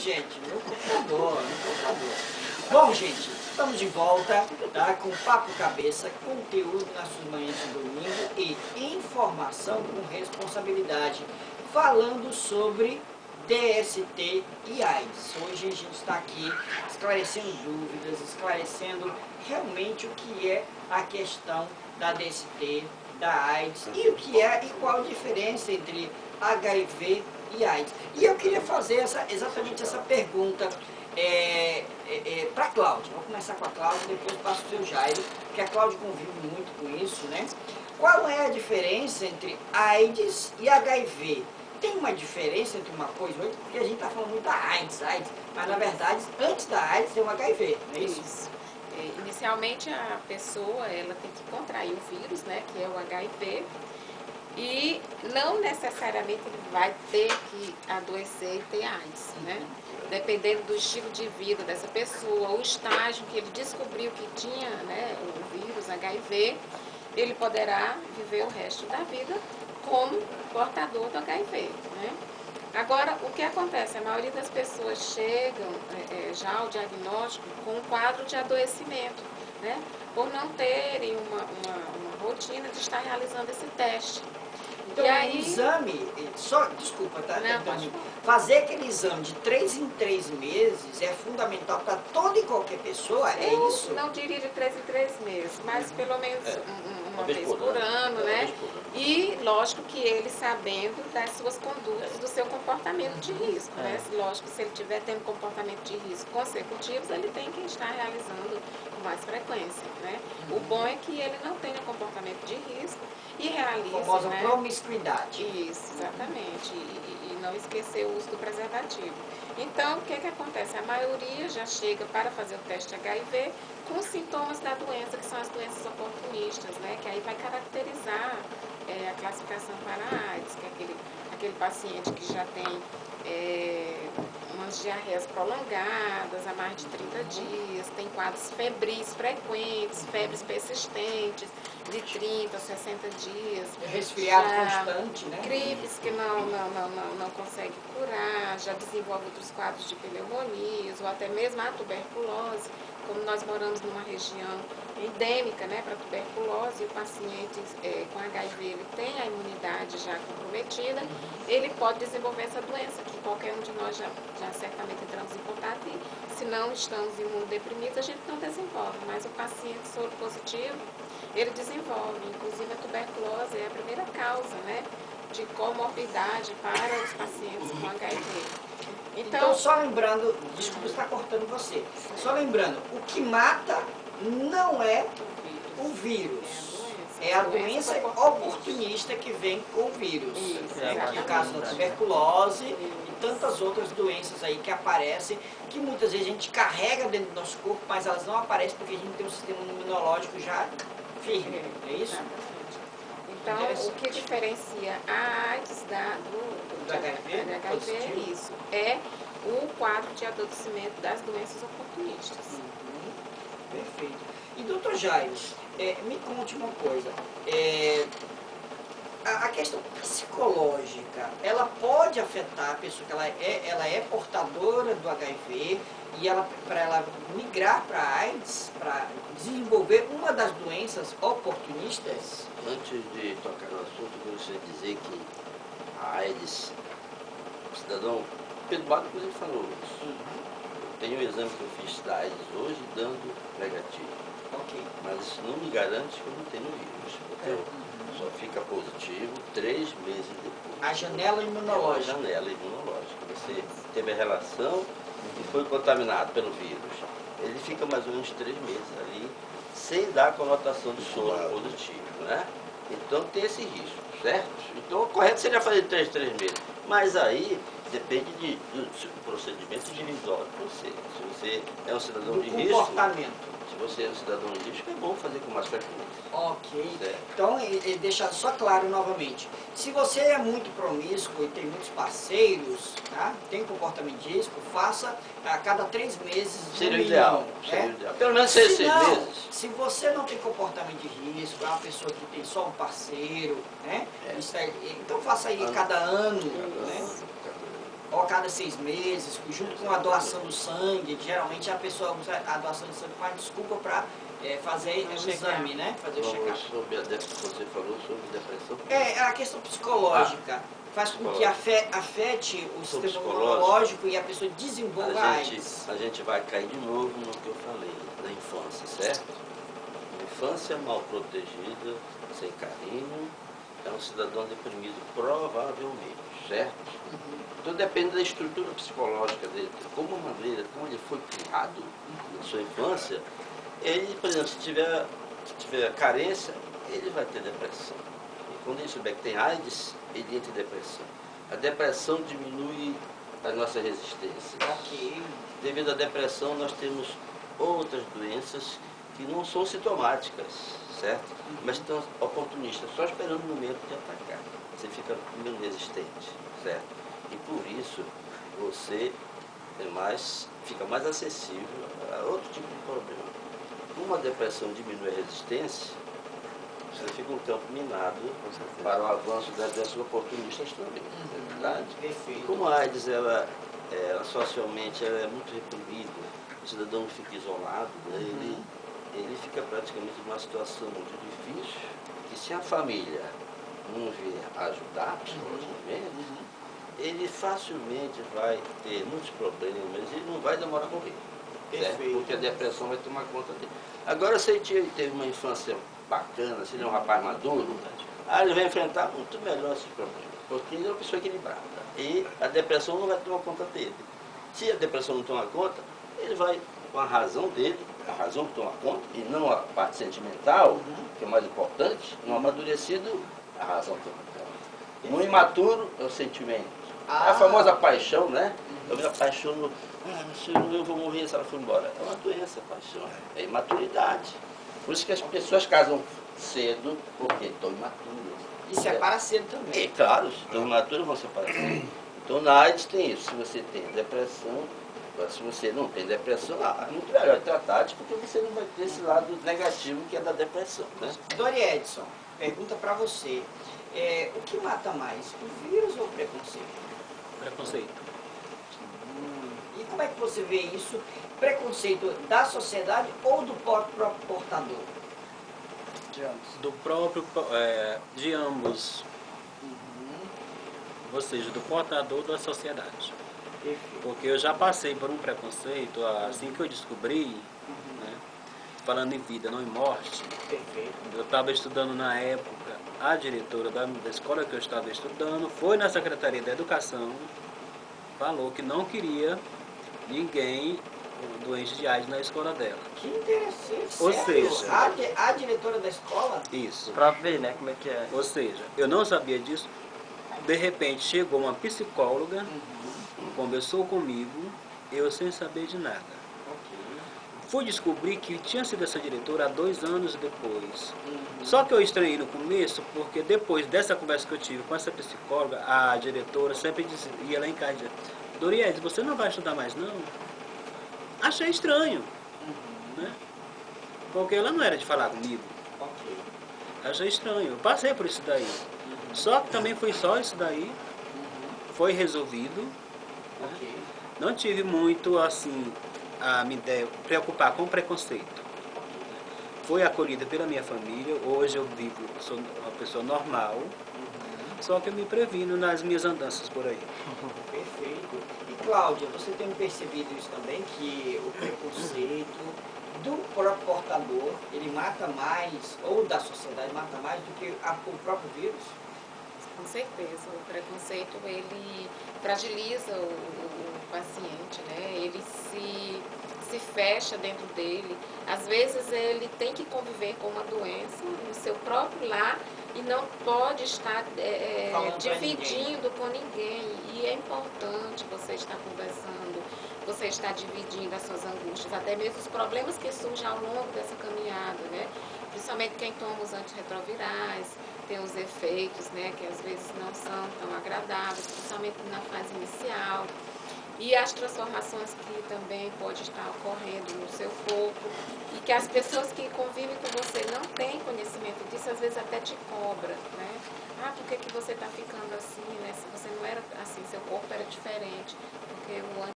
gente, no computador, no computador. Bom, gente, estamos de volta, tá, com Papo Cabeça, conteúdo nas suas manhãs de domingo e informação com responsabilidade, falando sobre DST e AIDS. Hoje a gente está aqui esclarecendo dúvidas, esclarecendo realmente o que é a questão da DST, da AIDS e o que é e qual a diferença entre HIV e AIDS. E eu queria fazer exatamente essa pergunta para a Cláudia. Vou começar com a Cláudia, depois passo para o seu Jairo, porque a Cláudia convive muito com isso, né? Qual é a diferença entre AIDS e HIV? Tem uma diferença entre uma coisa e outra, porque a gente está falando muito da AIDS, mas na verdade, antes da AIDS tem o HIV, não é isso? Isso. Inicialmente a pessoa ela tem que contrair o vírus, né, que é o HIV, e não necessariamente ele vai ter que adoecer e ter AIDS, né? Dependendo do estilo de vida dessa pessoa, o estágio que ele descobriu que tinha, né, o vírus HIV, ele poderá viver o resto da vida como portador do HIV, né? Agora, o que acontece? A maioria das pessoas chegam já ao diagnóstico com um quadro de adoecimento, né? Por não terem uma rotina de estar realizando esse teste. Então, e aí, o exame, desculpa, tá? Não, pode falar. Fazer aquele exame de 3 em 3 meses é fundamental para toda e qualquer pessoa, é eu isso? não diria de 3 em 3 meses, mas pelo menos uma vez por ano, né? E lógico que ele sabendo das suas condutas, do seu comportamento de risco, né? Lógico que se ele estiver tendo comportamento de risco consecutivos, ele tem que estar realizando com mais frequência, né? O bom é que ele não tenha comportamento de risco e realize, A famosa né? promiscuidade. Isso, exatamente. E não esquecer o uso do preservativo. Então, o que acontece? A maioria já chega para fazer o teste HIV com sintomas da doença, que são as doenças oportunistas, né? Que aí vai caracterizar a classificação para a AIDS, que é aquele paciente que já tem umas diarreias prolongadas há mais de 30 dias, tem quadros febris frequentes, febres persistentes, de 30 a 60 dias. Resfriado constante, né? Gripes que não consegue curar, já desenvolve outros quadros de pneumonias, ou até mesmo a tuberculose. Como nós moramos numa região endêmica, né, para tuberculose, e o paciente com HIV ele tem a imunidade já comprometida, ele pode desenvolver essa doença, que qualquer um de nós já certamente entramos em contato, e se não estamos imunodeprimidos, a gente não desenvolve, mas o paciente soro positivo, ele desenvolve. Inclusive a tuberculose é a primeira causa, né, de comorbidade para os pacientes com HIV. Então, só lembrando, desculpa estar cortando você, só lembrando, o que mata não é o vírus, é a doença oportunista que vem com o vírus. Que é o caso da tuberculose e tantas outras doenças aí que aparecem, que muitas vezes a gente carrega dentro do nosso corpo, mas elas não aparecem porque a gente tem um sistema imunológico já firme, é isso? Então, o que diferencia a AIDS do HIV é isso, é o quadro de adoecimento das doenças oportunistas. Perfeito. E doutor Jairo, me conte uma coisa, a questão psicológica, ela pode afetar a pessoa que ela é portadora do HIV e para ela migrar para a AIDS, para desenvolver uma das doenças oportunistas? Antes de tocar no assunto, eu gostaria de dizer que a AIDS, o cidadão Pedro Bato, inclusive, falou isso. Eu tenho um exame que eu fiz da AIDS hoje dando negativo. Ok. Mas isso não me garante que eu não tenho vírus, porque só fica positivo 3 meses depois. A janela imunológica. É uma janela imunológica. Você teve a relação e foi contaminado pelo vírus. Ele fica mais ou menos 3 meses ali, sem dar a conotação de soro positivo, né? Então tem esse risco, certo? Então o correto seria fazer 3 meses. Mas aí depende do procedimento individual de você. Se você é um cidadão de risco, se você é um cidadão de risco, é bom fazer com mais frequência. Ok. Certo. Então, deixar só claro novamente, se você é muito promíscuo e tem muitos parceiros, tá? Tem comportamento de risco, faça a cada 3 meses. Seria o ideal. Seria o ideal. Pelo menos 6 meses. Se você não tem comportamento de risco, é uma pessoa que tem só um parceiro, né? Então faça aí cada ano, né? ou a cada 6 meses, junto com a doação do sangue, que geralmente a pessoa usa a doação de sangue com a desculpa para fazer o exame, né? Fazer o check-up. Sobre você falou sobre depressão? É a questão psicológica. Faz com que afete o sistema imunológico e a pessoa desenvolva AIDS. A gente vai cair de novo no que eu falei, da infância, certo? Uma infância mal protegida, sem carinho, é um cidadão deprimido, provavelmente, certo? Então depende da estrutura psicológica dele, como ele foi criado na sua infância. Ele, por exemplo, se tiver carência, ele vai ter depressão. E quando ele souber que tem AIDS, ele entra em depressão. A depressão diminui a nossa resistência. Ok. Devido à depressão, nós temos outras doenças que não são sintomáticas, certo? Mas estão oportunistas, só esperando o momento de atacar. Você fica menos resistente, certo? E por isso, você fica mais acessível a outro tipo de problema. Como a depressão diminui a resistência, você fica um campo minado para o avanço das doenças oportunistas também, não é verdade? Perfeito. E como a AIDS, ela socialmente ela é muito reprimida, o cidadão fica isolado, né? Ele fica praticamente numa situação muito difícil, que se a família não vier ajudar psicologicamente, ele facilmente vai ter muitos problemas e não vai demorar a morrer. Certo? Porque a depressão vai tomar conta dele. Agora, se ele teve uma infância bacana, se ele é um rapaz maduro, ele vai enfrentar muito melhor esses problemas, porque ele é uma pessoa equilibrada. E a depressão não vai tomar conta dele. Se a depressão não tomar conta, ele vai, com a razão dele, a razão que toma conta, e não a parte sentimental, que é mais importante, no amadurecido, a razão toma conta. No imaturo, é o sentimento. A famosa paixão, né? Eu me apaixono, eu vou morrer se ela for embora. É uma doença, a paixão. É imaturidade. Por isso que as pessoas casam cedo, porque estão imaturas. E separa cedo também. É claro, os estão imaturos vão separar cedo. Então na AIDS tem isso. Se você tem depressão, se você não tem depressão, é muito melhor tratar, porque você não vai ter esse lado negativo que é da depressão, né? Dori Edson, pergunta para você. O que mata mais, o vírus ou o preconceito? Preconceito. E como é que você vê isso? Preconceito da sociedade ou do próprio portador? Do próprio, de ambos. Ou seja, do portador da sociedade. Perfeito. Porque eu já passei por um preconceito, assim que eu descobri, né, falando em vida, não em morte. Perfeito. Eu estava estudando na época, a diretora da escola que eu estava estudando foi na Secretaria da Educação, falou que não queria ninguém doente de AIDS na escola dela. Que interessante. Ou sério? seja, A diretora da escola? isso. Pra ver, né, como é que é. Ou seja, eu não sabia disso. De repente chegou uma psicóloga, conversou comigo, eu sem saber de nada. Ok. Fui descobrir que tinha sido essa diretora há 2 anos depois. Só que eu estranhei no começo, porque depois dessa conversa que eu tive com essa psicóloga, a diretora sempre ia lá em casa e dizia: Doriede, você não vai estudar mais não? Achei estranho, né? Porque ela não era de falar comigo. Ok. Achei estranho, eu passei por isso daí. Só que também foi só isso daí, foi resolvido. Ok. Não tive muito, assim, a me preocupar com preconceito. Foi acolhida pela minha família, hoje eu vivo, sou uma pessoa normal, só que eu me previno nas minhas andanças por aí. Perfeito. E Cláudia, você tem percebido isso também, que o preconceito do próprio portador, ele mata mais, ou da sociedade mata mais do que o próprio vírus? Com certeza, o preconceito ele fragiliza o paciente, né? Ele se fecha dentro dele. Às vezes ele tem que conviver com uma doença no seu próprio lar e não pode estar dividindo com ninguém. E é importante você estar conversando, você estar dividindo as suas angústias, até mesmo os problemas que surgem ao longo dessa caminhada, né? Principalmente quem toma os antirretrovirais, tem os efeitos, né, que às vezes não são tão agradáveis, principalmente na fase inicial. e as transformações que também pode estar ocorrendo no seu corpo, e que as pessoas que convivem com você não têm conhecimento disso, às vezes até te cobra, né? Ah, por que você está ficando assim, né? Se você não era assim, seu corpo era diferente, porque o